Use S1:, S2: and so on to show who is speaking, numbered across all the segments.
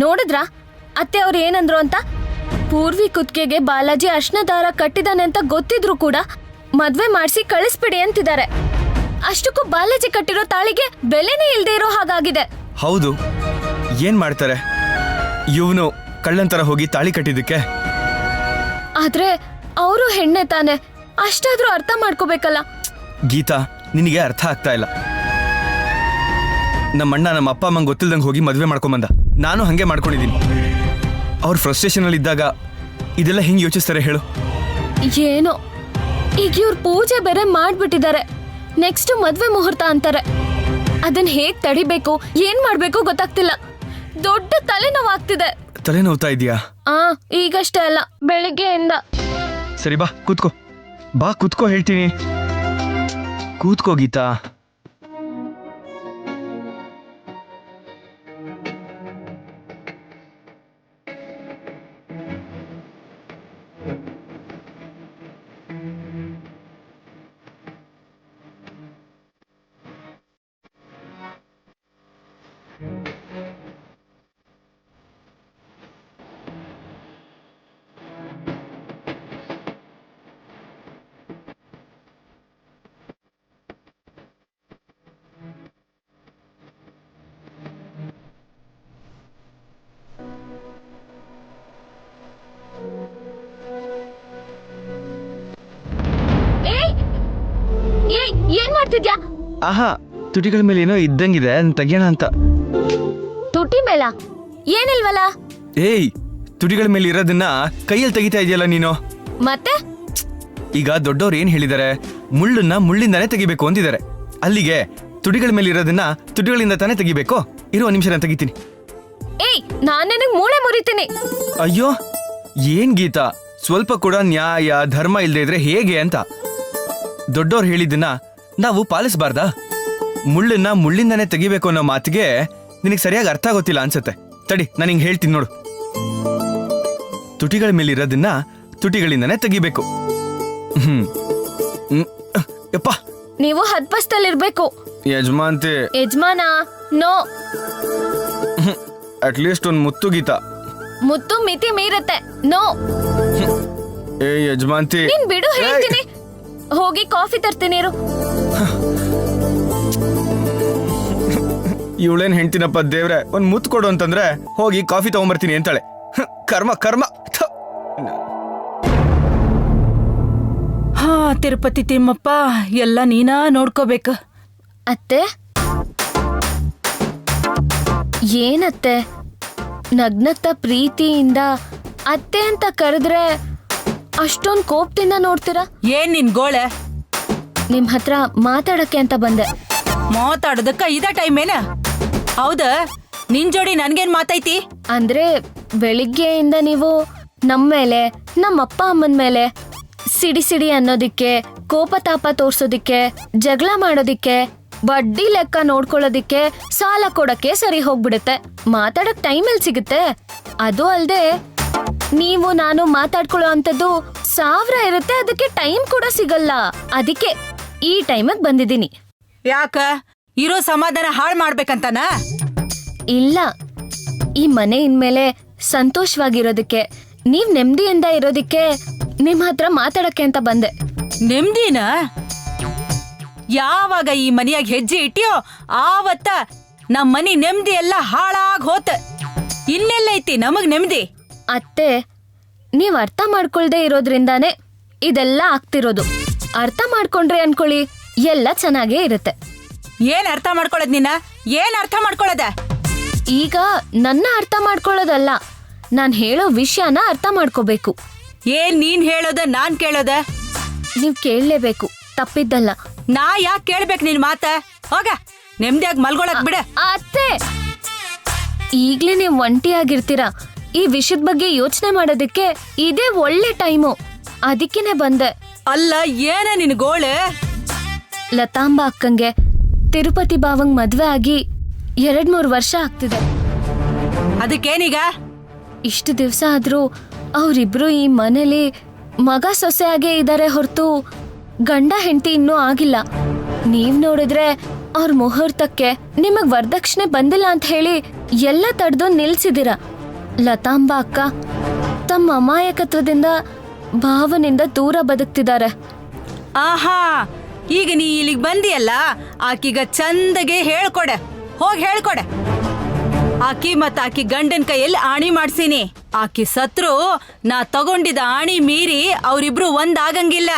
S1: ನೋಡಿದ್ರಾ ಅತ್ತೆ ಅವ್ರು ಏನಂದ್ರು ಅಂತ? ಪೂರ್ವಿ ಕುತ್ತಿಗೆಗೆ ಬಾಲಾಜಿ ಅರ್ಶನ ದಾರ ಕಟ್ಟಿದಾನೆ ಅಂತ ಗೊತ್ತಿದ್ರು ಕೂಡ ಮದ್ವೆ ಮಾಡಿಸಿ ಕಳಿಸ್ಬಿಡಿ ಅಂತಿದ್ದಾರೆ. ಅಷ್ಟಕ್ಕೂ ಬಾಲಾಜಿ ಕಟ್ಟಿರೋ ತಾಳಿಗೆ ಬೆಲೆನೇ ಇಲ್ದೇ ಇರೋ ಹಾಗಾಗಿದೆ.
S2: ಹೌದು, ಏನ್ ಮಾಡ್ತಾರೆ ಇವನು ಕಳ್ಳಂತರ ಹೋಗಿ ತಾಳಿ ಕಟ್ಟಿದ್ದಕ್ಕೆ?
S1: ಆದ್ರೆ ಅವರು ಹೆಣ್ಣೆ ತಾನೆ, ಅಷ್ಟಾದ್ರೂ ಅರ್ಥ ಮಾಡ್ಕೋಬೇಕಲ್ಲ.
S2: ಗೀತಾ, ನಿನಗೆ ಅರ್ಥ ಆಗ್ತಾ ಇಲ್ಲ. ನಮ್ಮಣ್ಣ ನಮ್ಮ ಅಪ್ಪ ಅಮ್ಮಂಗೆ ಗೊತ್ತಿಲ್ದಂಗೆ ಹೋಗಿ ಮದುವೆ ಮಾಡ್ಕೊಂಬಂದ. ನಾನು ಹಂಗೆ ಮಾಡ್ಕೊಂಡಿದ್ದೀನಿ. ಅವ್ರ ಫ್ರಸ್ಟ್ರೇಷನ್ ಅಲ್ಲಿ ಇದ್ದಾಗ ಇದೆಲ್ಲ ಹೆಂಗ್ ಯೋಚಿಸ್ತಾರೆ ಹೇಳು?
S1: ಏನೋ ಈಗ ಇವ್ರ ಪೂಜೆ ಬೇರೆ ಮಾಡ್ಬಿಟ್ಟಿದ್ದಾರೆ. ನೆಕ್ಸ್ಟ್ ಮದ್ವೆ ಮುಹೂರ್ತ ಅಂತಾರೆ. ಅದನ್ನ ಹೇಗ್ ತಡಿಬೇಕು, ಏನ್ ಮಾಡ್ಬೇಕು ಗೊತ್ತಾಗ್ತಿಲ್ಲ. ದೊಡ್ಡ ತಲೆನೋವಾಗ್ತಿದೆ.
S2: ತಲೆನೋವ್ತಾ ಇದೆಯಾ?
S1: ಈಗಷ್ಟೇ ಅಲ್ಲ, ಬೆಳಿಗ್ಗೆಯಿಂದ.
S2: ಸರಿ ಬಾ ಕೂತ್ಕೋ, ಬಾ ಕೂತ್ಕೋ ಹೇಳ್ತೀನಿ. ಕೂತ್ಕೋ ಗೀತಾ.
S1: ಏನ್ ಮಾಡ್ತಿದ್ಯಾ?
S2: ಆಹಾ, ತುಟಿಗಳ ಮೇಲೆ ಏನೋ ಇದ್ದಂಗಿದೆ, ತೆಗಿಯೋಣ ಅಂತ.
S1: ತುಟಿ ಮೇಲ ಏನಿಲ್ವಲ್ಲ?
S2: ಏಯ್, ತುಟಿಗಳ ಮೇಲೆ ಇರೋದನ್ನ ಕೈಯಲ್ಲಿ ತೆಗಿತಾ ಇದೆಯಲ್ಲ ನೀನು.
S1: ಮತ್ತೆ
S2: ಈಗ ದೊಡ್ಡವ್ರು ಏನ್ ಹೇಳಿದಾರೆ? ಮುಳ್ಳನ್ನ ಮುಳ್ಳಿಂದಾನೇ ತೆಗಿಬೇಕು ಅಂತಿದ್ದಾರೆ. ಅಲ್ಲಿಗೆ ತುಟಿಗಳ ಮೇಲೆ ಇರೋದನ್ನ ತುಟಿಗಳಿಂದ ತಾನೇ ತೆಗಿಬೇಕು. ಇರೋ ನಿಮಿಷ ನಾನು ತೆಗಿತೀನಿ.
S1: ಏಯ್, ನಾನು ನಿನಗೆ ಮೂಳೆ ಮುರಿತೀನಿ.
S2: ಅಯ್ಯೋ, ಏನ್ ಗೀತಾ, ಸ್ವಲ್ಪ ಕೂಡ ನ್ಯಾಯ ಧರ್ಮ ಇಲ್ಲದೆ ಇದ್ರೆ ಹೇಗೆ ಅಂತ. ದೊಡ್ಡವ್ರು ಹೇಳಿದ್ದನ್ನ ನಾವು ಪಾಲಿಸಬಾರ್ದಾ? ಮುಳ್ಳನ್ನ ಮುಳ್ಳಿಂದಾನೇ ತೆಗಿಬೇಕು ಅನ್ನೋ ಮಾತಿಗೆ ನಿನಗೆ ಸರಿಯಾಗಿ ಅರ್ಥ ಆಗೋತಿಲ್ಲ ಅನ್ಸತ್ತೆ. ತಡಿ, ನಾನು ಹಿಂಗೆ ಹೇಳ್ತೀನಿ ನೋಡು. ತುಟಿಗಳ ಮೇಲಿರೋದನ್ನ ತುಟಿಗಳಿಂದಾನೇ ತೆಗಿಬೇಕು. ಯಪ್ಪ,
S1: ನೀವು ಹದ್ಬಸ್ತಲ್ಲಿರ್ಬೇಕು.
S2: ಯಜಮಾಂತಿ.
S1: ಯಜಮಾನ ನೋ.
S2: ಅಟ್ಲೀಸ್ಟ್ ಒಂದು ಮುತ್ತು ಗೀತಾ.
S1: ಮುತ್ತು ಮಿತಿ ಮೀರತ್ತೆ. ನೋ.
S2: ಏ ಯಜಮಾಂತಿ,
S1: ನೀನ್ ಬಿಡು, ಹೇಳ್ತೀನಿ. ಹೋಗಿ ಕಾಫಿ ತರ್ತೀನಿ ಇರು.
S2: ಇವಳೇನ್ ಹೆಂಡ್ತಿನಪ್ಪ ದೇವ್ರೆ, ಒಂದ್ ಮುತ್ತು ಕೊಡು ಅಂತಂದ್ರೆ ಹೋಗಿ ಕಾಫಿ ತಗೊಂಬರ್ತೀನಿ ಅಂತಾಳೆ. ಕರ್ಮ ಕರ್ಮ.
S3: ಹಾ, ತಿರುಪತಿ ತಿಮ್ಮಪ್ಪ, ಎಲ್ಲ ನೀನಾ ನೋಡ್ಕೋಬೇಕು.
S1: ಅತ್ತೆ, ಏನತ್ತೆ ನಗ್ನಗ್ತ ಪ್ರೀತಿಯಿಂದ ಅತ್ತೆ ಅಂತ ಕರೆದ್ರೆ ಅಷ್ಟೊಂದ್ ಕೋಪದಿಂದ ನೋಡ್ತೀರಾ?
S3: ಏನ್ ನಿನ್ ಗೋಳೆ?
S1: ನಿಮ್ ಹತ್ರ ಮಾತಾಡಕ್ಕೆ ಅಂತ ಬಂದೆ.
S3: ಮಾತಾಡೋದಕ್ಕ ಇದ ಟೈಮ್ ಏನ? ಹೌದ, ನಿನ್ ಜೋಡಿ ನನ್ಗೇನ್ ಮಾತೈತಿ?
S1: ಅಂದ್ರೆ ಬೆಳಿಗ್ಗೆಯಿಂದ ನೀವು ನಮ್ಮ ಮೇಲೆ, ನಮ್ಮ ಅಪ್ಪ ಅಮ್ಮನ ಮೇಲೆ ಸಿಡಿ ಸಿಡಿ ಅನ್ನೋದಿಕ್ಕೆ, ಕೋಪ ತಾಪ ತೋರ್ಸೋದಿಕ್ಕೆ, ಜಗಳ ಮಾಡೋದಿಕ್ಕೆ, ಬಡ್ಡಿ ಲೆಕ್ಕ ನೋಡ್ಕೊಳ್ಳೋದಿಕ್ಕೆ, ಸಾಲ ಕೊಡಕ್ಕೆ ಸರಿ ಹೋಗ್ಬಿಡುತ್ತೆ. ಮಾತಾಡಕ್ ಟೈಮ್ ಎಲ್ಲಿ ಸಿಗುತ್ತೆ? ಅದು ಅಲ್ದೆ ನೀವು ನಾನು ಮಾತಾಡ್ಕೊಳ್ಳೋ ಅಂತದ್ದು 1000 ಇರುತ್ತೆ, ಅದಕ್ಕೆ ಟೈಮ್ ಕೂಡ ಸಿಗಲ್ಲ. ಅದಕ್ಕೆ ಈ ಟೈಮಿಗೆ ಬಂದಿದ್ದೀನಿ.
S3: ಯಾಕ ಇರೋ ಸಮಾಧಾನ ಹಾಳು ಮಾಡ್ಬೇಕಂತಾನ?
S1: ಇಲ್ಲ, ಈ ಮನೆ ಇನ್ಮೇಲೆ ಸಂತೋಷವಾಗಿರೋದಕ್ಕೆ, ನೀವ್ ನೆಮ್ಮದಿಯಿಂದ ಇರೋದಿಕ್ಕೆ ನಿಮ್ ಹತ್ರ ಮಾತಾಡಕ್ಕೆ ಅಂತ ಬಂದೆ.
S3: ನೆಮ್ಮದಿನ? ಯಾವಾಗ ಈ ಮನೆಯಾಗ ಹೆಜ್ಜೆ ಇಟ್ಟಿಯೋ ಆವತ್ತ ನಮ್ ಮನಿ ನೆಮ್ಮದಿ ಎಲ್ಲ ಹಾಳಾಗ್ ಹೋತ. ಇನ್ನೆಲ್ಲ ಐತಿ ನಮಗ್ ನೆಮ್ಮದಿ?
S1: ಅತ್ತೆ, ನೀವ್ ಅರ್ಥ ಮಾಡ್ಕೊಳ್ದೆ ಇರೋದ್ರಿಂದಾನೇ ಇದೆಲ್ಲ ಆಗ್ತಿರೋದು. ಅರ್ಥ ಮಾಡ್ಕೊಂಡ್ರೆ ಅನ್ಕೊಳ್ಳಿ, ಎಲ್ಲ ಚೆನ್ನಾಗೇ ಇರುತ್ತೆ.
S3: ಏನ್ ಅರ್ಥ ಮಾಡ್ಕೊಳ್ಳೋದ್ ನೀನ? ಏನ್ ಅರ್ಥ ಮಾಡ್ಕೊಳ್ಳೋದ?
S1: ಈಗ ನನ್ನ ಅರ್ಥ ಮಾಡ್ಕೊಳ್ಳೋದಲ್ಲ, ನಾನ್ ಹೇಳೋ ವಿಷಯನ ಅರ್ಥ ಮಾಡ್ಕೋಬೇಕು.
S3: ಏನ್ ನೀನ್ ಹೇಳೋದ ನಾನ್ ಕೇಳೋದ?
S1: ನೀವ್ ಕೇಳಲೇಬೇಕು, ತಪ್ಪಿದ್ದಲ್ಲ.
S3: ನಾ ಯಾಕೆ ಕೇಳ್ಬೇಕು ನಿನ್ ಮಾತ? ಹೋಗ ನೆಮ್ಮದಿಯಾಗಿ ಮಲ್ಗೊಳಕ್ ಬಿಡ.
S1: ಅತ್ತೆ, ಈಗ್ಲೇ ನೀವ್ ಒಂಟಿಯಾಗಿರ್ತೀರಾ. ಈ ವಿಷಯದ ಬಗ್ಗೆ ಯೋಚನೆ ಮಾಡೋದಕ್ಕೆ ಇದೇ ಒಳ್ಳೆ ಟೈಮು. ಅದಕ್ಕೇನೆ ಬಂದೆ.
S3: ಅಲ್ಲ, ಏನ ನಿನ್ ಗೋಳೆ?
S1: ಲತಾಂಬ ಅಕ್ಕಂಗೆ ತಿರುಪತಿ ಬಾವಂಗ್ ಮದ್ವೆ ಆಗಿ 2-3 ವರ್ಷ ಆಗ್ತಿದೆ.
S3: ಅದಕ್ಕೇನೀಗ?
S1: ಇಷ್ಟು ದಿವ್ಸ ಆದ್ರೂ ಅವ್ರಿಬ್ರು ಈ ಮನೇಲಿ ಮಗ ಸೊಸೆ ಆಗೇ ಇದಾರೆ ಹೊರತು ಗಂಡ ಹೆಂಡತಿ ಇನ್ನೂ ಆಗಿಲ್ಲ. ನೀವ್ ನೋಡಿದ್ರೆ ಅವ್ರ ಮುಹೂರ್ತಕ್ಕೆ ನಿಮಗ್ ವರದಕ್ಷಿಣೆ ಬಂದಿಲ್ಲ ಅಂತ ಹೇಳಿ ಎಲ್ಲ ತಡೆದು ನಿಲ್ಸಿದಿರ. ಲತಾಂಬ ಅಕ್ಕ ತಮ್ಮ ಅಮಾಯಕತ್ವದಿಂದ ಭಾವನಿಂದ ದೂರ ಬದುಕ್ತಿದ್ದಾರೆ.
S3: ಆಹಾ, ಈಗ ನೀ ಇಲ್ಲಿಗೆ ಬಂದಿಯಲ್ಲ, ಆಕಿಗ ಚಂದಗೆ ಹೇಳ್ಕೊಡೆ, ಹೋಗಿ ಹೇಳ್ಕೊಡೆ. ಆಕಿ ಮತ್ತ ಆಕಿ ಗಂಡನ ಕೈಯಲ್ಲಿ ಆಣಿ ಮಾಡ್ಸೀನಿ. ಆಕಿ ಸತ್ರು ನಾ ತಗೊಂಡಿದ್ದ ಆಣಿ ಮೀರಿ ಅವ್ರಿಬ್ರು ಒಂದಾಗಂಗಿಲ್ಲ.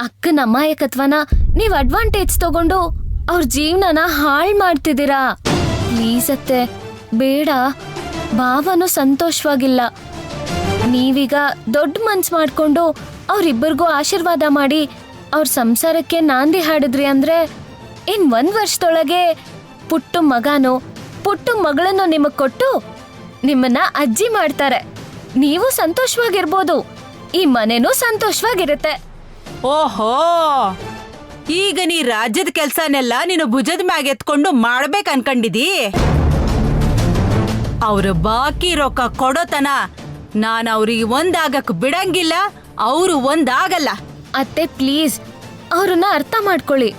S1: ಅಕ್ಕನ ಅಮಾಯಕತ್ವನ ನೀವ್ ಅಡ್ವಾಂಟೇಜ್ ತಗೊಂಡು ಅವ್ರ ಜೀವನನ ಹಾಳ್ ಮಾಡ್ತಿದ್ದೀರಾ. ಪ್ಲೀಸ್ ಅತ್ತೆ, ಬೇಡ. ಭಾವನು ಸಂತೋಷವಾಗಿಲ್ಲ. ನೀವೀಗ ದೊಡ್ಡ ಮನ್ಸ್ ಮಾಡ್ಕೊಂಡು ಅವ್ರಿಬ್ಬರಿಗೂ ಆಶೀರ್ವಾದ ಮಾಡಿ ಅವ್ರ ಸಂಸಾರಕ್ಕೆ ನಾಂದಿ ಹಾಡಿದ್ರಿ ಅಂದ್ರೆ ಇನ್ 1 ವರ್ಷದೊಳಗೆ ಪುಟ್ಟ ಮಗನೋ ಪುಟ್ಟ ಮಗಳನ್ನು ನಿಮಗ್ ಕೊಟ್ಟು ನಿಮ್ಮನ್ನ ಅಜ್ಜಿ ಮಾಡ್ತಾರೆ. ನೀವು ಸಂತೋಷವಾಗಿರ್ಬೋದು, ಈ ಮನೆನೂ ಸಂತೋಷವಾಗಿರುತ್ತೆ.
S3: ಓಹೋ, ಈಗ ನೀ ರಾಜ್ಯದ ಕೆಲ್ಸನೆಲ್ಲ ನೀನು ಭುಜದ ಮ್ಯಾಗ ಎತ್ಕೊಂಡು ಮಾಡ್ಬೇಕ ಅನ್ಕೊಂಡಿದಿ. ಅವ್ರ ಬಾಕಿ ರೊಕ್ಕ ಕೊಡೋತನ ನಾನು ಅವ್ರಿಗೆ ಒಂದಾಗಕ್ ಬಿಡಂಗಿಲ್ಲ, ಅವರು ಒಂದಾಗಲ್ಲ.
S1: ಅತ್ತೆ ಪ್ಲೀಸ್, ಅವ್ರನ್ನ ಅರ್ಥ ಮಾಡ್ಕೊಳ್ಳಿ.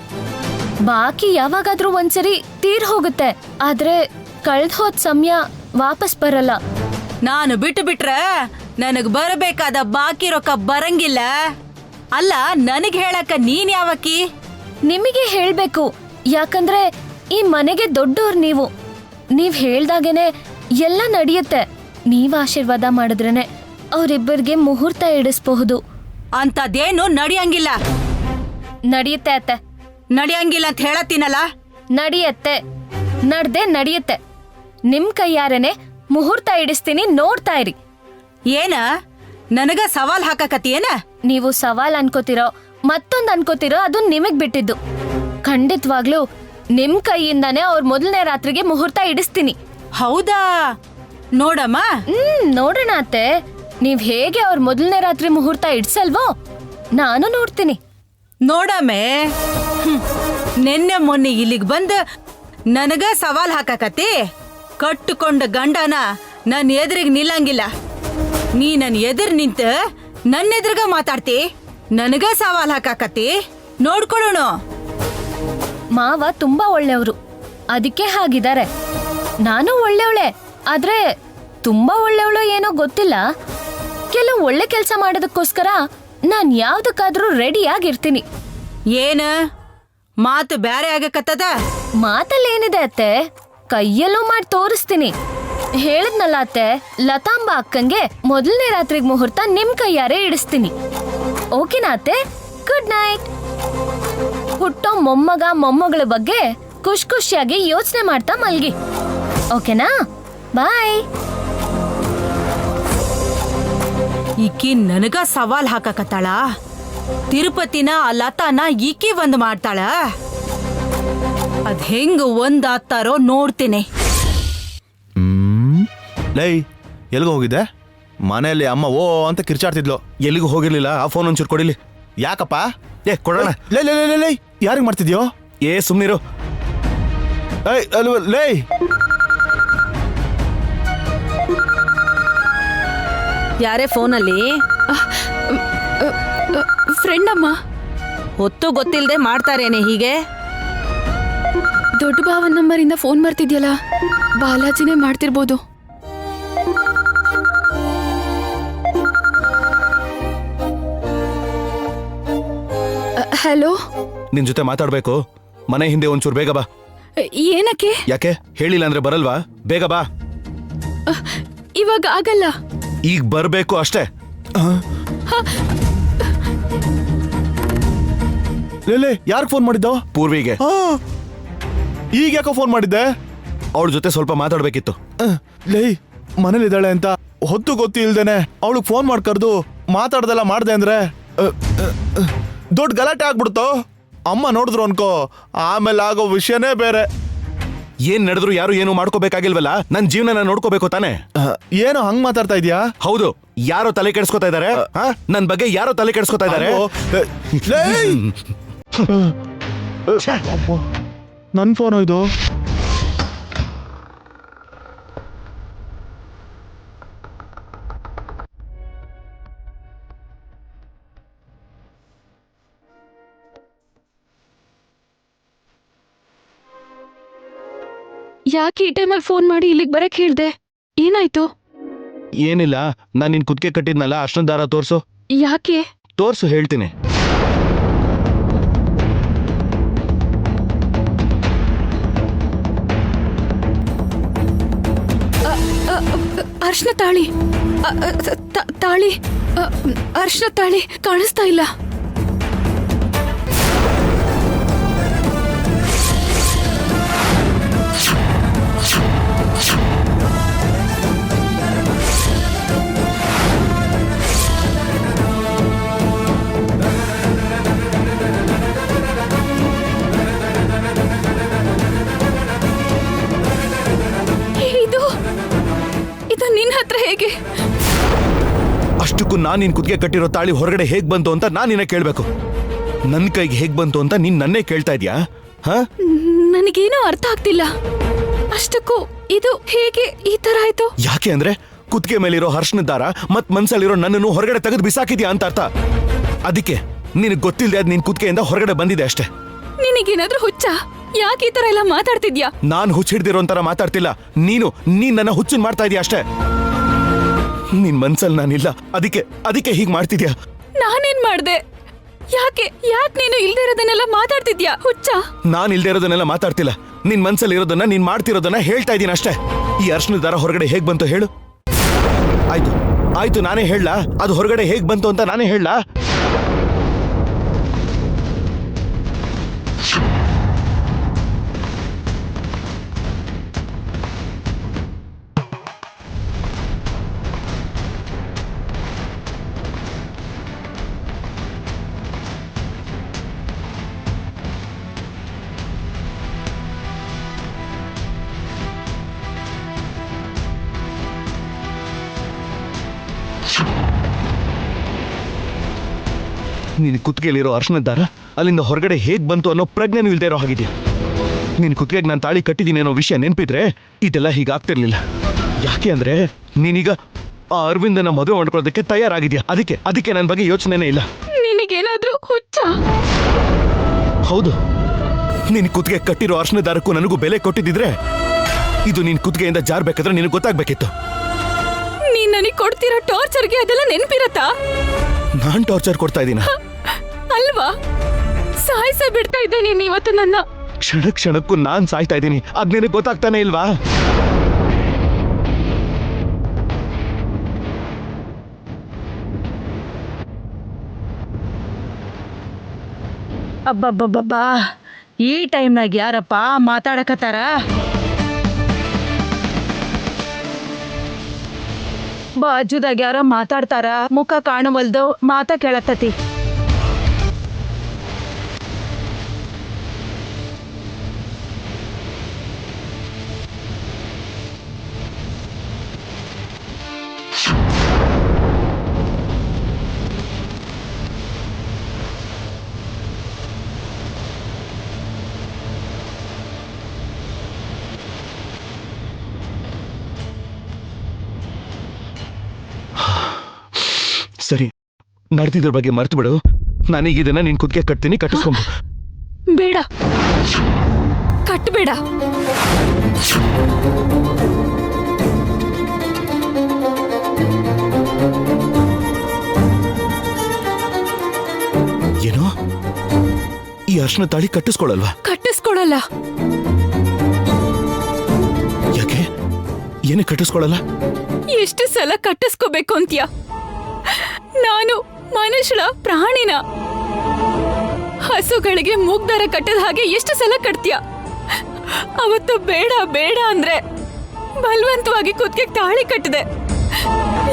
S1: ಬಾಕಿ ಯಾವಾಗಾದ್ರೂ ಒಂದ್ಸರಿ ತೀರ್ ಹೋಗುತ್ತೆ, ಆದ್ರೆ ಕಳ್ದ್ ಹೋದ್ ಸಮಯ ವಾಪಸ್ ಬರಲ್ಲ.
S3: ನಾನು ಬಿಟ್ಟು ಬಿಟ್ರೆ ನನಗ್ ಬರಬೇಕಾದ ಬಾಕಿ ರೊಕ್ಕ ಬರಂಗಿಲ್ಲ. ಅಲ್ಲ, ನನಗ್ ಹೇಳಕ್ಕ ನೀನ್ ಯಾವಕಿ?
S1: ನಿಮಗೆ ಹೇಳ್ಬೇಕು, ಯಾಕಂದ್ರೆ ಈ ಮನೆಗೆ ದೊಡ್ಡೋರ್ ನೀವು. ನೀವ್ ಹೇಳ್ದಾಗೇನೆ ಎಲ್ಲ ನಡೆಯುತ್ತೆ. ನೀವ್ ಆಶೀರ್ವಾದ ಮಾಡಿದ್ರೇನೆ ಅವ್ರಿಬ್ಬರಿಗೆ ಮುಹೂರ್ತ ಇಡಿಸ್ಬಹುದು.
S3: ಅಂತದೇನು ನಡಿಯಂಗಿಲ್ಲ.
S1: ನಡೆಯುತ್ತೆ ಅತ್ತೆ.
S3: ನಡಿಯಂಗಿಲ್ಲ ಅಂತ ಹೇಳತ್ತೀನಲ್ಲ.
S1: ನಡೆಯತ್ತೆ, ನಡ್ದೆ ನಡೆಯುತ್ತೆ. ನಿಮ್ ಕೈಯಾರೇನೆ ಮುಹೂರ್ತ ಇಡಿಸ್ತೀನಿ, ನೋಡ್ತಾ ಇರಿ.
S3: ಏನ ನನಗ ಸವಾಲ್ ಹಾಕಕತ್ತೀಯೇನ?
S1: ನೀವು ಸವಾಲ್ ಅನ್ಕೋತಿರೋ ಮತ್ತೊಂದ್ ಅನ್ಕೋತಿರೋ ಅದು ನಿಮಗ್ ಬಿಟ್ಟಿದ್ದು. ಖಂಡಿತವಾಗ್ಲೂ ನಿಮ್ ಕೈಯಿಂದಾನೇ ಅವ್ರ ಮೊದಲನೇ ರಾತ್ರಿಗೆ ಮುಹೂರ್ತ ಇಡಿಸ್ತೀನಿ.
S3: ಹೌದಾ? ನೋಡಮ್ಮ.
S1: ನೋಡೋಣ ಅತ್ತೆ. ನೀವ್ ಹೇಗೆ ಅವ್ರ ಮೊದಲನೇ ರಾತ್ರಿ ಮುಹೂರ್ತ ಇಡ್ಸಲ್ವೋ ನಾನು ನೋಡ್ತೀನಿ.
S3: ನೋಡಮ್ಮೆ, ನಿನ್ನೆ ಮೊನ್ನೆ ಇಲ್ಲಿಗೆ ಬಂದು ನನಗ ಸವಾಲ್ ಹಾಕಕತ್ತಿ. ಕಟ್ಟುಕೊಂಡ ಗಂಡನ ನನ್ನ ಎದುರಿಗೆ ನಿಲ್ಲಂಗಿಲ್ಲ. ನೀ ನನ್ನ ಎದುರು ನಿಂತ ನನ್ನ ಎದುರುಗ ಮಾತಾಡ್ತಿ, ನನಗ ಸವಾಲ್ ಹಾಕಾಕತ್ತಿ. ನೋಡ್ಕೊಳ್ಳೋಣ.
S1: ಮಾವ ತುಂಬಾ ಒಳ್ಳೆಯವರು, ಅದಕ್ಕೆ ಹಾಗಿದ್ದಾರೆ. ನಾನು ಒಳ್ಳೆಯವಳೆ, ಆದ್ರೆ ತುಂಬಾ ಒಳ್ಳೆಯವಳು ಏನೋ ಗೊತ್ತಿಲ್ಲ. ಕೆಲವು ಒಳ್ಳೆ ಕೆಲಸ ಮಾಡೋದಕ್ಕೋಸ್ಕರ ನಾನ್ ಯಾವ್ದಕ್ಕಾದ್ರೂ ರೆಡಿ ಆಗಿರ್ತೀನಿ.
S3: ಏನ ಮಾತು ಬ್ಯಾರೆ ಆಗಕತ್ತದ?
S1: ಮಾತಲ್ಲೇನಿದೆ ಅತ್ತೆ, ಕೈಯಲ್ಲೂ ಮಾಡಿ ತೋರಿಸ್ತೀನಿ. ಹೇಳದ್ನಲ್ಲ ಅತ್ತೆ, ಲತಾಂಬ ಅಕ್ಕಂಗೆ ಮೊದಲನೇ ರಾತ್ರಿಗೆ ಮುಹೂರ್ತ ನಿಮ್ ಕೈಯಾರೆ ಇಡಿಸ್ತೀನಿ. ಓಕೆನಾ ಅತ್ತೆ? Good night. ಹುಟ್ಟೋ ಮೊಮ್ಮಗ ಮೊಮ್ಮಗಳ ಬಗ್ಗೆ ಖುಷಿ ಖುಷಿಯಾಗಿ ಯೋಚನೆ ಮಾಡ್ತಾ ಮಲ್ಗಿ. ಓಕೆನಾ? ಬಾಯ್.
S3: ಈಕಿ ನನಗ ಸವಾಲ್ ಹಾಕಕತ್ತಾಳ. ತಿರುಪತಿನ ಆ ಲತಾನ ಈಕಿ ಒಂದ್ ಮಾಡ್ತಾಳ. ಅದ್ ಹೆಂಗ ಒಂದಾಗ್ತಾರೋ ನೋಡ್ತೀನಿ.
S4: ಲೈ, ಎಲ್ಗೋ ಹೋಗಿದ್ದೆ? ಮನೆಯಲ್ಲಿ ಅಮ್ಮ ಓ ಅಂತ ಕಿರ್ಚಾಡ್ತಿದ್ಲು. ಎಲ್ಲಿಗೂ ಹೋಗಿರ್ಲಿಲ್ಲ. ಆ ಫೋನ್ ಒಂಚೂರು ಕೊಡಿಲಿ. ಯಾಕಪ್ಪ? ಏ ಕೊಡೋಣ. ಲೈ ಲೈ ಲೈ ಲೈ, ಯಾರಿಗೆ ಮಾಡ್ತಿದ್ಯೋ? ಏ ಸುಮ್ನಿರು. ಏಯ್ ಅಲ್ವ ಲೈ.
S3: ಯಾರೇ ಫೋನಲ್ಲಿ?
S5: ಫ್ರೆಂಡ್ ಅಮ್ಮ.
S3: ಹೊತ್ತು ಗೊತ್ತಿಲ್ಲದೆ ಮಾಡ್ತಾರೇನೆ ಹೀಗೆ?
S5: ದೊಡ್ಡ ಭಾವನ್ ನಂಬರಿಂದ ಫೋನ್ ಬರ್ತಿದ್ಯಲ್ಲ, ಬಾಲಾಜಿನೇ ಮಾಡ್ತಿರ್ಬೋದು. ಹಲೋ,
S4: ನಿನ್ ಜೊತೆ ಮಾತಾಡ್ಬೇಕು. ಮನೆ ಹಿಂದೆ ಒಂಚೂರು ಬೇಗ ಬಾ.
S5: ಏನಕ್ಕೆ?
S4: ಯಾಕೆ ಹೇಳಿಲ್ಲ ಅಂದ್ರೆ ಬರಲ್ವಾ? ಬೇಗ ಬಾ.
S5: ಇವಾಗ ಆಗಲ್ಲ.
S4: ಈಗ ಬರ್ಬೇಕು ಅಷ್ಟೇ. ಲೇ, ಯಾರು ಫೋನ್ ಮಾಡಿದ್ದೋ? ಪೂರ್ವಿಗೆ. ಈಗ ಯಾಕೋ ಫೋನ್ ಮಾಡಿದ್ದೆ? ಅವಳ ಜೊತೆ ಸ್ವಲ್ಪ ಮಾತಾಡ್ಬೇಕಿತ್ತು. ಲೇ, ಮನೇಲಿದ್ದಾಳೆ ಅಂತ ಹೊತ್ತು ಗೊತ್ತಿಲ್ದೇನೆ ಅವಳಿಗೆ ಫೋನ್ ಮಾಡಿ ಕರೆದು ಮಾತಾಡ್ದೆಲ್ಲ ಮಾಡ್ದೆ ಅಂದ್ರೆ ದೊಡ್ಡ ಗಲಾಟೆ ಆಗ್ಬಿಡ್ತು. ಅಮ್ಮ ನೋಡಿದ್ರು ಅನ್ಕೋ, ಆಮೇಲೆ ಆಗೋ ವಿಷಯನೇ ಬೇರೆ. ಏನ್ ನಡೆದ್ರು ಯಾರು ಏನು ಮಾಡ್ಕೋಬೇಕಾಗಿಲ್ವಲ್ಲ? ನನ್ ಜೀವನ ನೋಡ್ಕೋಬೇಕು ತಾನೆ. ಏನೋ ಹಂಗ್ ಮಾತಾಡ್ತಾ ಇದೀಯಾ? ಹೌದು, ಯಾರೋ ತಲೆ ಕೆಡ್ಸ್ಕೊತಾ ಇದಾರೆ. ನನ್ ಬಗ್ಗೆ ಯಾರೋ ತಲೆ ಕೆಡ್ಸ್ಕೊತಾ ಇದಾರೆ. ನನ್ ಫೋನ್ ಇದು.
S5: ಯಾಕೆ ಈ ಟೈಮಲ್ಲಿ ಫೋನ್ ಮಾಡಿ ಇಲ್ಲಿಗೆ ಬರಕ್ ಹೇಳ್ದೆ? ಏನಾಯ್ತು?
S4: ಏನಿಲ್ಲ, ನಾನು ನಿನ್ ಕುತ್ತಿಗೆ ಕಟ್ಟಿದ್ನಲ್ಲ ಅರ್ಶನ ದಾರ ತೋರ್ಸು.
S5: ಯಾಕೆ?
S4: ತೋರ್ಸು ಹೇಳ್ತೀನಿ.
S5: ಅರ್ಶನ ತಾಳಿ, ತಾಳಿ, ಅರ್ಶನ ತಾಳಿ ಕಾಣಿಸ್ತಾ ಇಲ್ಲ. ಇದು ನಿನ್ನ ಹತ್ರ ಹೇಗೆ?
S4: ಅಷ್ಟಕ್ಕೂ ನಾನ್ ನಿನ್ ಕುತ್ತಿಗೆ ಕಟ್ಟಿರೋ ತಾಳಿ ಹೊರಗಡೆ ಹೇಗ್ ಬಂತು ಅಂತ ನಾನ್ ನಿನ್ನ ಕೇಳ್ಬೇಕು. ನನ್ ಕೈಗೆ ಹೇಗ್ ಬಂತು ಅಂತ ನೀನ್ ನನ್ನೇ ಕೇಳ್ತಾ ಇದ್ಯಾ?
S5: ನನಗೇನೋ ಅರ್ಥ ಆಗ್ತಿಲ್ಲ. ಅಷ್ಟಕ್ಕೂ ಇದು ಹೇಗೆ ಈ ತರ ಆಯ್ತು?
S4: ಯಾಕೆ ಅಂದ್ರೆ ಕುತ್ತಿಗೆ ಮೇಲಿರೋ ಅರ್ಶನ ದಾರ ಮತ್ ಮನ್ಸಲ್ಲಿರೋ ನನ್ನನ್ನು ಹೊರಗಡೆ ತೆಗೆದು ಬಿಸಾಕಿದ್ಯಾ ಅಂತ ಅರ್ಥ. ಅದಕ್ಕೆ ನಿನಗ್ ಗೊತ್ತಿಲ್ಲದೆ ಅದ್ ನಿನ್ ಕುತ್ತಿಗೆಯಿಂದ ಹೊರಗಡೆ ಬಂದಿದೆ ಅಷ್ಟೇ.
S5: ನಿನಗೇನಾದ್ರೂ ಹುಚ್ಚ? ಯಾಕೆ ಈ ತರ ಎಲ್ಲ ಮಾತಾಡ್ತಿದ್ಯಾ?
S4: ನಾನ್ ಹುಚ್ಚ ಹಿಡ್ದಿರೋ ತರ ಮಾತಾಡ್ತಿಲ್ಲ. ನೀನ್ ನನ್ನ ಹುಚ್ಚನ್ ಮಾಡ್ತಾ ಇದೀಯ ಅಷ್ಟೇ. ನಿನ್ ಮನ್ಸಲ್ಲಿ ನಾನಿಲ್ಲ, ಅದಕ್ಕೆ ಹೀಗ್ ಮಾಡ್ತಿದ್ಯಾ.
S5: ನಾನೇನ್ ಮಾಡ್ದೆ? ಯಾಕೆ ನೀನು ಇಲ್ದೇ ಇರೋದನ್ನೆಲ್ಲ ಮಾತಾಡ್ತಿದ್ಯಾ? ಹುಚ್ಚ?
S4: ನಾನ್ ಇಲ್ದೇ ಇರೋದನ್ನೆಲ್ಲ ಮಾತಾಡ್ತಿಲ್ಲ. ನಿನ್ ಮನ್ಸಲ್ಲಿ ಇರೋದನ್ನ ನೀನ್ ಮಾಡ್ತಿರೋದನ್ನ ಹೇಳ್ತಾ ಇದೀನಿ ಅಷ್ಟೇ. ಈ ಅರ್ಶನ ದಾರ ಹೊರಗಡೆ ಹೇಗ್ ಬಂತು ಹೇಳು? ಆಯ್ತು ನಾನೇ ಹೇಳಲಾ? ಅದು ಹೊರಗಡೆ ಹೇಗ್ ಬಂತು ಅಂತ ನಾನೇ ಹೇಳಲಾ? ನಿನ್ ಕುತ್ತಿಗೆಲಿರೋ ಅರ್ಶನ ದಾರ ಅಲ್ಲಿಂದ ಹೊರಗಡೆ ಹೇಗ್ ಬಂತು ಅನ್ನೋ ಪ್ರಜ್ಞೆನೂ ಇಲ್ದೇ ಇರೋ ಹಾಗಿದ್ಯಾ. ನಿನ್ ಕುತ್ತಿಗೆಗೆ ನಾನು ತಾಳಿ ಕಟ್ಟಿದ್ದೀನಿ ಅನ್ನೋ ವಿಷಯ ನೆನಪಿದ್ರೆ ಇದೆಲ್ಲ ಹೀಗಾಗ್ತಿರ್ಲಿಲ್ಲ. ಯಾಕೆ ಅಂದ್ರೆ ನೀನೀಗ ಆ ಅರವಿಂದನ ಮದುವೆ ಮಾಡ್ಕೊಳ್ಳೋದಕ್ಕೆ ತಯಾರಾಗಿದ್ಯಾ. ಅದಕ್ಕೆ ನನ್ನ ಬಗ್ಗೆ ಯೋಚನೆನೇ ಇಲ್ಲ.
S5: ನಿನಗೇನಾದ್ರೂ ಹುಚ್ಚ?
S4: ಹೌದು, ನಿನ್ ಕುತ್ತಿಗೆ ಕಟ್ಟಿರೋ ಅರ್ಶನ ದಾರಕ್ಕೂ ನನಗೂ ಬೆಲೆ ಕೊಟ್ಟಿದ್ರೆ ಇದು ನಿನ್ ಕುತ್ತಿಗೆಯಿಂದ ಜಾರ್ಬೇಕಾದ್ರೆ ನಿನಗೆ ಗೊತ್ತಾಗ್ಬೇಕಿತ್ತು.
S5: ನೀನ್ ನನಗೆ ಕೊಡ್ತಿರೋ ಟಾರ್ಚರ್ಗೆ ಅದೆಲ್ಲ ನೆನಪಿರತ್ತಾ?
S4: ನಾನ್ ಟಾರ್ಚರ್ ಕೊಡ್ತಾ ಇದ್ದೀನ?
S5: ಅಲ್ವಾ? ಸಾಯಿಸ ಬಿಡ್ತಾ ಇದ್ದೆ ನೀನ್ ಇವತ್ತು ನನ್ನ.
S4: ಕ್ಷಣಕ್ಕೂ ನಾನ್ ಸಾಯ್ತಾ ಇದ್ದೀನಿ, ಅದ್ ನಿನಗೆ ಗೊತ್ತಾಗ್ತಾನೆ ಇಲ್ವಾ?
S3: ಅಬ್ಬಬ್ಬಬ್ಬಾ, ಈ ಟೈಮ್ನಾಗ ಯಾರಪ್ಪ ಮಾತಾಡಕತ್ತಾರ? ಬಾಜುದಾಗ ಯಾರ ಮಾತಾಡ್ತಾರ, ಮುಖ ಕಾಣವಲ್ದು, ಮಾತಾ ಕೇಳತ್ತತಿ.
S4: ಸರಿ, ನಡೆದಿದ್ರ ಬಗ್ಗೆ ಮರ್ತು ಬಿಡು. ನಾನೀಗ ಇದನ್ನ ನಿನ್ ಕುತ್ತಿಗೆ ಕಟ್ತೀನಿ, ಕಟ್ಟಿಸ್ಕೊಂಬ.
S5: ಬೇಡ, ಕಟ್ಬೇಡ.
S4: ಏನೋ ಈ ಅರ್ಶನ ತಾಳಿ ಕಟ್ಟಿಸ್ಕೊಳಲ್ವಾ?
S5: ಕಟ್ಟಿಸ್ಕೊಳಲ್ಲ.
S4: ಯಾಕೆ? ಏನು ಕಟ್ಟಿಸ್ಕೊಳಲ್ಲ?
S5: ಎಷ್ಟು ಸಲ ಕಟ್ಟಿಸ್ಕೋಬೇಕು ಅಂತ್ಯಾ? ನಾನು ಮನುಷ್ಯಳ ಪ್ರಾಣಿನ. ಹಸುಗಳಿಗೆ ಮೂಗ್ದಾರ ಕಟ್ಟದ ಹಾಗೆ ಎಷ್ಟು ಸಲ ಕಟ್ತೀಯ? ಅವತ್ತು ಬೇಡ ಬೇಡ ಅಂದ್ರೆ ಬಲವಂತವಾಗಿ ಕುತ್ತಿಗೆ ತಾಳಿ ಕಟ್ಟಿದೆ.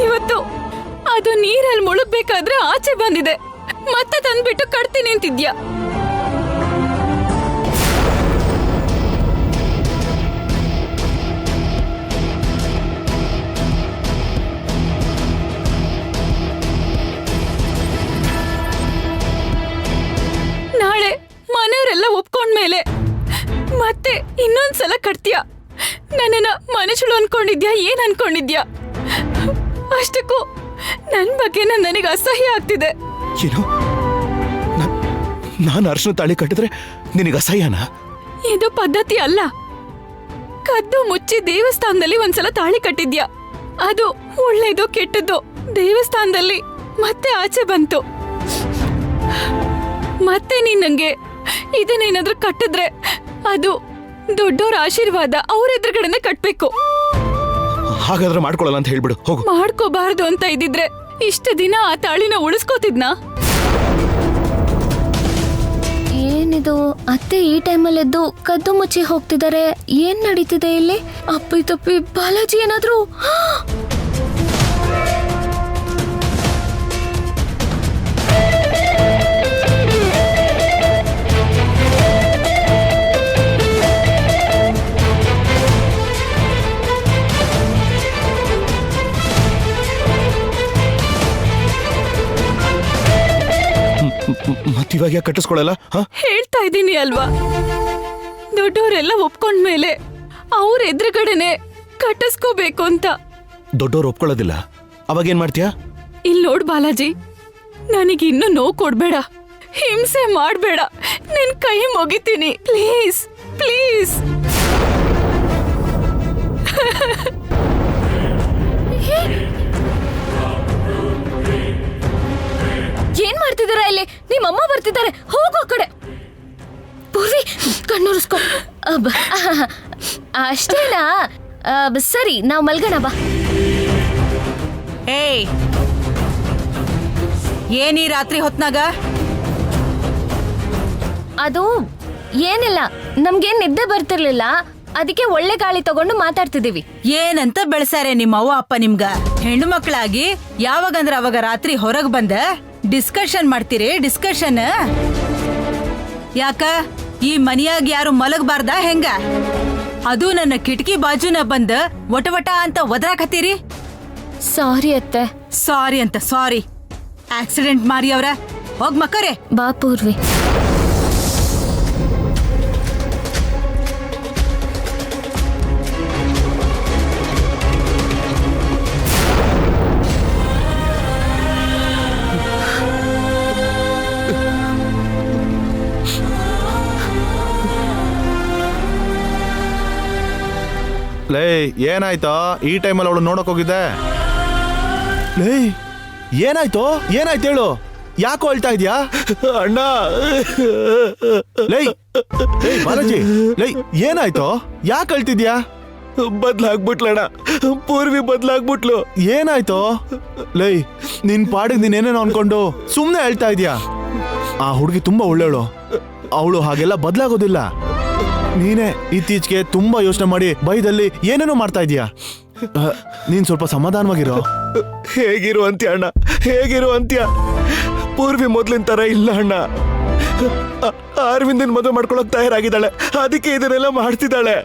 S5: ಇವತ್ತು ಅದು ನೀರಲ್ಲಿ ಮುಳುಗ್ಬೇಕಾದ್ರೆ ಆಚೆ ಬಂದಿದೆ, ಮತ್ತೆ ತಂದ್ಬಿಟ್ಟು ಕಟ್ತೀನಿ ಅಂತಿದ್ಯಾ? ನಾಳೆ ಮನೆಯವರೆಲ್ಲ ಒಪ್ಕೊಂಡ್ಮೇಲೆ ಮತ್ತೆ ಇನ್ನೊಂದ್ಸಲ ಕಟ್ತೀಯ. ನನ್ನನ್ನ ಮನುಷ್ಯಳು ಅನ್ಕೊಂಡಿದ್ಯಾ? ಏನ್ ಅನ್ಕೊಂಡಿದ್ಯಾ? ಅಷ್ಟಕ್ಕೂ ನನ್ ಬಗ್ಗೆ ನನಗೆ ಅಸಹ್ಯ ಆಗ್ತಿದೆ.
S4: ಏನು? ನಾನು ಅರ್ಶನ ತಾಳಿ ಕಟ್ಟಿದ್ರೆ ನಿನಗೆ ಅಸಹ್ಯನಾ?
S5: ಇದು ಪದ್ಧತಿ ಅಲ್ಲ. ಕದ್ದು ಮುಚ್ಚಿ ದೇವಸ್ಥಾನದಲ್ಲಿ ಒಂದ್ಸಲ ತಾಳಿ ಕಟ್ಟಿದ್ಯಾ. ಅದು ಒಳ್ಳೇದು ಕೆಟ್ಟದ್ದು ದೇವಸ್ಥಾನದಲ್ಲಿ ಮತ್ತೆ ಆಚೆ ಬಂತು. ಮತ್ತೆ ನೀನ್ ನಂಗೆ ಇದನ್ನೇನಾದ್ರೂ ಕಟ್ಟಿದ್ರೆ ಅದು ದೊಡ್ಡೋರ ಆಶೀರ್ವಾದ, ಅವ್ರ ಎದುರುಗಡೆನೆ ಕಟ್ಬೇಕು.
S4: ಹಾಗಾದ್ರೆ ಮಾಡ್ಕೊಳಲ್ಲ ಅಂತ ಹೇಳ್ಬಿಡು, ಹೋಗು.
S5: ಮಾಡ್ಕೋಬಾರ್ದು ಅಂತ ಇದ್ದಿದ್ರೆ ಇಷ್ಟು ದಿನ ಆ ತಾಳಿನ ಉಳಿಸ್ಕೋತಿದ್ನಾ?
S1: ಏನಿದು ಅತ್ತೆ ಈ ಟೈಮಲ್ಲಿ ಎದ್ದು ಕದ್ದು ಮುಚ್ಚಿ ಹೋಗ್ತಿದ್ದಾರೆ? ಏನ್ ನಡೀತಿದೆ ಇಲ್ಲಿ? ಅಪ್ಪಿ ತಪ್ಪಿ ಬಾಲಾಜಿ ಏನಾದ್ರು
S4: ಮತ್ತಿವಾಗ ಕಟ್ಟಿಸ್ಕೊಳಲ್ಲ?
S5: ಹೇಳ್ತಾ ಇದ್ದೀನಿ ಅಲ್ವಾ, ದೊಡ್ಡವರೆಲ್ಲ ಒಪ್ಕೊಂಡ್ಮೇಲೆ ಅವ್ರ ಎದುರುಗಡೆನೆ ಕಟ್ಟಿಸ್ಕೋಬೇಕು ಅಂತ.
S4: ದೊಡ್ಡವ್ರು ಒಪ್ಕೊಳ್ಳೋದಿಲ್ಲ, ಅವಾಗೇನ್ ಮಾಡ್ತೀಯಾ?
S5: ಇಲ್ಲಿ ನೋಡ್ ಬಾಲಾಜಿ, ನನಗೆ ಇನ್ನೂ ನೋವು ಕೊಡ್ಬೇಡ, ಹಿಂಸೆ ಮಾಡ್ಬೇಡ, ನಿನ್ ಕೈ ಮುಗಿತೀನಿ, ಪ್ಲೀಸ್ ಪ್ಲೀಸ್.
S1: ಏನ್ ಮಾಡ್ತಿದಾರ ಇಲ್ಲಿ? ನಿಮ್ಮಮ್ಮ ಬರ್ತಿದ್ದಾರೆ, ಹೋಗೋ ಕಡೆ. ಪೂರ್ವಿ ಕಣ್ಣುರಿಸ್ಕೊ. ಅಷ್ಟೇನಾ? ಸರಿ, ನಾವ್ ಮಲ್ಗೋಣ ಬಾ.
S3: ಏಯ್, ಏನೀ ರಾತ್ರಿ ಹೊತ್ನಾಗ?
S1: ಅದು ಏನಿಲ್ಲ, ನಮ್ಗೇನ್ ನಿದ್ದೆ ಬರ್ತಿರ್ಲಿಲ್ಲ, ಅದಕ್ಕೆ ಒಳ್ಳೆ ಗಾಳಿ ತಗೊಂಡು ಮಾತಾಡ್ತಿದೀವಿ.
S3: ಏನಂತ ಬೆಳೆಸಾರೆ ನಿಮ್ಮ ಅವ್ವ ಅಪ್ಪ ನಿಮ್ಗ? ಹೆಣ್ಣು ಮಕ್ಕಳಾಗಿ ಯಾವಾಗಂದ್ರ ಅವಾಗ ರಾತ್ರಿ ಹೊರಗ್ ಬಂದ ಡಿಸ್ಕಷನ್ ಮಾಡ್ತೀರಿ? ಡಿಸ್ಕಷನ್ ಯಾಕ? ಈ ಮನಿಯಾಗ ಯಾರು ಮಲಗಬಾರ್ದ ಹೆಂಗ? ಅದು ನನ್ನ ಕಿಟಕಿ ಬಾಜುನ ಬಂದ ವಟ ಅಂತ ಒದರಾಕತ್ತೀರಿ?
S1: ಸಾರಿ ಅತ್ತೆ.
S3: ಸಾರಿ ಅಂತ ಸಾರಿ? ಆಕ್ಸಿಡೆಂಟ್ ಮಾರಿ ಅವ್ರ ಹೋಗ್ ಮಕ್ಕರೆ.
S1: ಬಾ ಪೂರ್ವಿ.
S4: ಲೇ, ಏನಾಯ್ತೋ? ಈ ಟೈಮಲ್ಲಿ ಅವಳು ನೋಡಕ್ ಹೋಗಿದ್ದೆ. ಲೇ, ಏನಾಯ್ತು? ಏನಾಯ್ತು ಹೇಳು, ಯಾಕೋ ಅಳ್ತಾ ಇದ್ಯಾ? ಅಣ್ಣ, ಲೈ ಬಾಲಾಜಿ, ಲೈ ಏನಾಯ್ತು? ಯಾಕೆ ಅಳ್ತಿದ್ಯಾ? ಬದ್ಲಾಗ್ಬಿಟ್ಲಣ್ಣ, ಪೂರ್ವಿ ಬದ್ಲಾಗ್ಬಿಟ್ಲು. ಏನಾಯ್ತು? ಲೈ, ನಿನ್ ಪಾಡಿಗೆ ನೀನೇನೇನೋ ಅನ್ಕೊಂಡು ಸುಮ್ನೆ ಅಳ್ತಾ ಇದ್ಯಾ? ಆ ಹುಡುಗಿ ತುಂಬಾ ಒಳ್ಳೆವಳು, ಅವಳು ಹಾಗೆಲ್ಲ ಬದ್ಲಾಗೋದಿಲ್ಲ. ನೀನೇ ಇತ್ತೀಚೆಗೆ ತುಂಬಾ ಯೋಚನೆ ಮಾಡಿ ಬೈದಲ್ಲಿ ಏನೇನೋ ಮಾಡ್ತಾ ಇದೀಯಾ. ನೀನ್ ಸ್ವಲ್ಪ ಸಮಾಧಾನವಾಗಿರೋ. ಹೇಗಿರು ಅಂತ್ಯ ಅಣ್ಣ, ಹೇಗಿರು ಅಂತ್ಯ? ಪೂರ್ವಿ ಮೊದ್ಲಿನ ತರ ಇಲ್ಲ ಅಣ್ಣ. ಅರವಿಂದನ್ ಮದುವೆ ಮಾಡ್ಕೊಳಕ್ ತಯಾರಾಗಿದ್ದಾಳೆ, ಅದಕ್ಕೆ ಇದನ್ನೆಲ್ಲ ಮಾಡ್ತಿದ್ದಾಳೆ.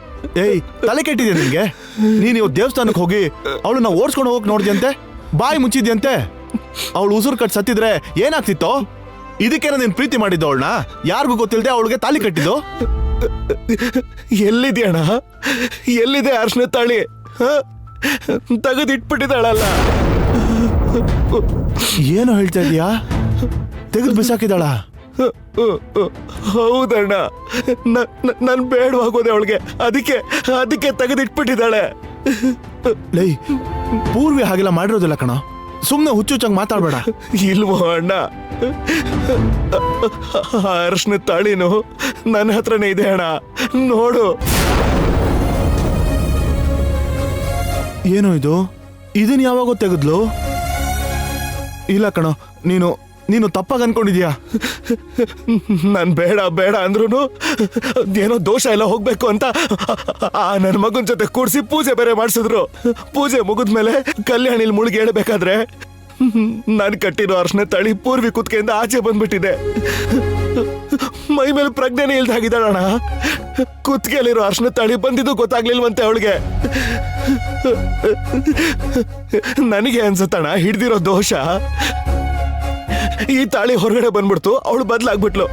S4: ಏಯ್, ತಲೆ ಕೆಟ್ಟಿದೆ ನಿನ್ಗೆ? ನೀನ್ ಇವತ್ತು ದೇವಸ್ಥಾನಕ್ಕೆ ಹೋಗಿ ಅವಳನ್ನ ಓಡಿಸ್ಕೊಂಡು ಹೋಗಕ್ ನೋಡಿದ್ಯಂತೆ, ಬಾಯಿ ಮುಚ್ಚಿದ್ಯಂತೆ. ಅವಳು ಉಸುರು ಕಟ್ ಸತ್ತಿದ್ರೆ ಏನಾಗ್ತಿತ್ತೋ? ಇದಕ್ಕೇನ ನೀನ್ ಪ್ರೀತಿ ಮಾಡಿದ್ದ ಅವಳನ್ನ? ಯಾರಿಗೂ ಗೊತ್ತಿಲ್ಲದೆ ಅವಳಿಗೆ ತಾಲಿ ಕಟ್ಟಿದ್ದು? ಎಲ್ಲಿದ್ಯಣ್ಣ? ಎಲ್ಲಿದೆ ಅರ್ಶನ ತಾಳಿ? ತೆಗೆದಿಟ್ಬಿಟ್ಟಿದ್ದಾಳಲ್ಲ. ಏನು ಹೇಳ್ತಾ ಇದೀಯಾ? ತೆಗೆದು ಬಿಸಾಕಿದಾಳ? ಹೌದಣ್ಣ, ನನ್ ಬೇಡವಾಗೋದೆ ಅವಳಿಗೆ, ಅದಕ್ಕೆ ತೆಗೆದಿಟ್ಬಿಟ್ಟಿದ್ದಾಳೆ. ಲೈ, ಪೂರ್ವಿ ಹಾಗೆಲ್ಲ ಮಾಡಿರೋದಿಲ್ಲ ಕಣ, ಸುಮ್ನೆ ಹುಚ್ಚುಚ್ಚಂಗ್ ಮಾತಾಡ್ಬೇಡ. ಇಲ್ವೋ ಅಣ್ಣ, ಅರ್ಶನ ತಾಳಿನು ನನ್ನ ಹತ್ರನೇ ಇದೆ ಅಣ್ಣ, ನೋಡು. ಏನು ಇದು? ಇದನ್ ಯಾವಾಗೋ ತೆಗೆದ್ಲು? ಇಲ್ಲ ಕಣ, ನೀನು ತಪ್ಪಾಗಿ ಅನ್ಕೊಂಡಿದ್ಯಾ? ನಾನ್ ಬೇಡ ಅಂದ್ರೂ ಏನೋ ದೋಷ ಎಲ್ಲ ಹೋಗ್ಬೇಕು ಅಂತ ನನ್ನ ಮಗನ ಜೊತೆ ಕೂಡಿಸಿ ಪೂಜೆ ಬೇರೆ ಮಾಡಿಸಿದ್ರು. ಪೂಜೆ ಮುಗಿದ್ಮೇಲೆ ಕಲ್ಯಾಣಿಲ್ ಮುಳುಗಿ ಹೇಳ್ಬೇಕಾದ್ರೆ ನಾನು ಕಟ್ಟಿರೋ ಅರ್ಶನ ತಾಳಿ ಪೂರ್ವಿ ಕುತ್ತಿಗೆಯಿಂದ ಆಚೆ ಬಂದ್ಬಿಟ್ಟಿದೆ. ಮೈ ಮೇಲೆ ಪ್ರಜ್ಞೆನೇ ಇಲ್ದಾಗಿದ್ದಾಳಣ್ಣ. ಕುತ್ತಿಗೆಯಲ್ಲಿರೋ ಅರ್ಶನ ತಾಳಿ ಬಂದಿದ್ದು ಗೊತ್ತಾಗ್ಲಿಲ್ವಂತೆ ಅವಳಿಗೆ. ನನಗೆ ಅನ್ಸತ್ತಣ್ಣ ಹಿಡ್ದಿರೋ ದೋಷ. ಈ ತಾಳಿ ಹೊರಗಡೆ ಬಂದ್ಬಿಡ್ತು, ಅವಳು ಬದಲಾಗ್ಬಿಟ್ಲು.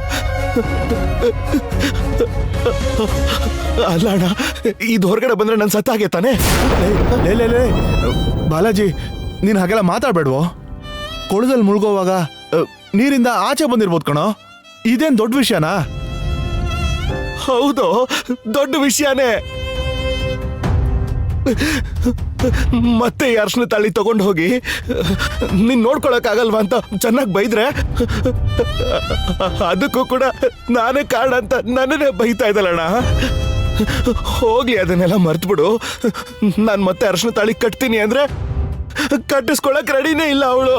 S4: ಅಲ್ಲ ಅಣ್ಣ, ಇದು ಹೊರಗಡೆ ಬಂದ್ರೆ ನನ್ ಸತ್ತಾಗೆ ತಾನೆ? ಬಾಲಾಜಿ, ನೀನ್ ಹಾಗೆಲ್ಲ ಮಾತಾಡ್ಬೇಡ್ವೋ. ಕೊಳದಲ್ಲಿ ಮುಳುಗೋವಾಗ ನೀರಿಂದ ಆಚೆ ಬಂದಿರ್ಬೋದು ಕಣೋ, ಇದೇನ್ ದೊಡ್ಡ ವಿಷಯನಾ? ಹೌದು, ದೊಡ್ಡ ವಿಷಯನೇ. ಮತ್ತೆ ಈ ಅರ್ಶಿನ ತಾಳಿ ತಗೊಂಡು ಹೋಗಿ ನೀನ್ ನೋಡ್ಕೊಳಕ್ಕಾಗಲ್ವಾ ಅಂತ ಚೆನ್ನಾಗಿ ಬೈದ್ರೆ ಅದಕ್ಕೂ ಕೂಡ ನಾನೇ ಕಾರಣ ಅಂತ ನನ್ನನ್ನೇ ಬೈತಾ ಇದ್ದಲ್ಲಣ್ಣ. ಹೋಗ್ಲಿ, ಅದನ್ನೆಲ್ಲ ಮರ್ತ್ಬಿಡು. ನಾನು ಮತ್ತೆ ಅರ್ಶಿನ ತಾಳಿ ಕಟ್ತೀನಿ ಅಂದ್ರೆ ಕಟ್ಟಿಸ್ಕೊಳಕ್ ರೆಡಿನೇ ಇಲ್ಲ ಅವಳು.